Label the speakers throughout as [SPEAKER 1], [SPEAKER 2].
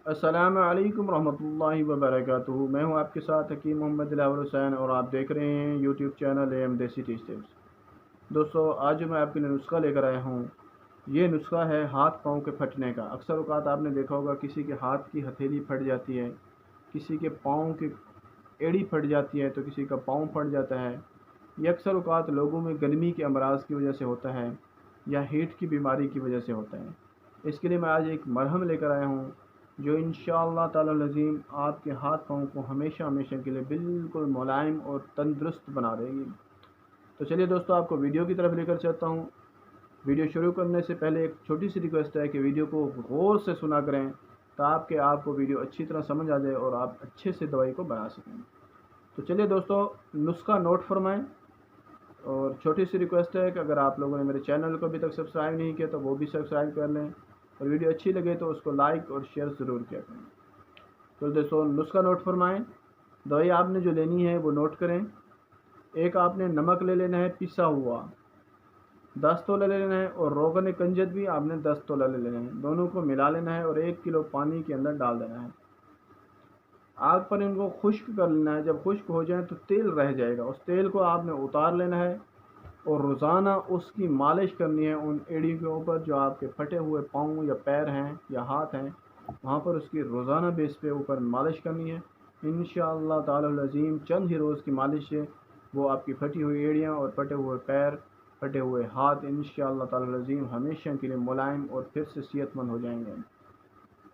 [SPEAKER 1] अस्सलाम वालेकुम रहमतुल्लाहि व बरकातुहू। मैं हूं आपके साथ हकीम मोहम्मद दिलावर हुसैन और आप देख रहे हैं यूट्यूब चैनल एम देसी टिप्स। दोस्तों, आज जो मैं आपके लिए नुस्खा लेकर आया हूं, ये नुस्खा है हाथ पाँव के फटने का। अक्सर औक़ात आपने देखा होगा किसी के हाथ की हथेली फट जाती है, किसी के पाँव की एड़ी फट जाती है, तो किसी का पाँव फट जाता है। ये अक्सर औक़ात लोगों में गर्मी के अमराज की वजह से होता है या हीट की बीमारी की वजह से होता है। इसके लिए मैं आज एक मरहम लेकर आया हूँ जो इंशाअल्लाह ताला अज़ीम आपके हाथ पाँव को हमेशा हमेशा के लिए बिल्कुल मुलायम और तंदुरुस्त बना देगी। तो चलिए दोस्तों, आपको वीडियो की तरफ लेकर चलता हूँ। वीडियो शुरू करने से पहले एक छोटी सी रिक्वेस्ट है कि वीडियो को गौर से सुना करें ताकि आपको वीडियो अच्छी तरह समझ आ जाए और आप अच्छे से दवाई को बना सकें। तो चलिए दोस्तों, नुस्खा नोट फरमाएं। और छोटी सी रिक्वेस्ट है कि अगर आप लोगों ने मेरे चैनल को अभी तक सब्सक्राइब नहीं किया तो वो भी सब्सक्राइब कर लें, और वीडियो अच्छी लगे तो उसको लाइक और शेयर ज़रूर किया करें। तो दोस्तों, नुस्खा नोट फरमाएं। दवाई आपने जो लेनी है वो नोट करें। एक आपने नमक ले लेना है पिसा हुआ, 10 तोला ले लेना है, और रोगन कंजत भी आपने 10 तोला ले लेना है। दोनों को मिला लेना है और 1 किलो पानी के अंदर डाल देना है। आग पर इनको खुश्क कर लेना है। जब खुश्क हो जाए तो तेल रह जाएगा, उस तेल को आपने उतार लेना है और रोज़ाना उसकी मालिश करनी है उन एड़ियों के ऊपर जो आपके फटे हुए पाँव या पैर हैं या हाथ हैं, वहाँ पर उसकी रोज़ाना बेस पे ऊपर मालिश करनी है। इंशाअल्लाह ताला अज़ीम चंद ही रोज़ की मालिश से वो आपकी फटी हुई एड़ियाँ और फटे हुए पैर, फटे हुए हाथ इंशाअल्लाह ताला अज़ीम हमेशा के लिए मुलायम और फिर से सेहतमंद हो जाएंगे।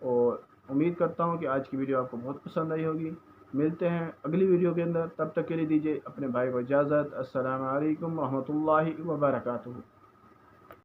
[SPEAKER 1] और उम्मीद करता हूँ कि आज की वीडियो आपको बहुत पसंद आई होगी। मिलते हैं अगली वीडियो के अंदर, तब तक के लिए दीजिए अपने भाई को इजाज़त। अस्सलाम वालेकुम रहमतुल्लाहि व बरकातुहू।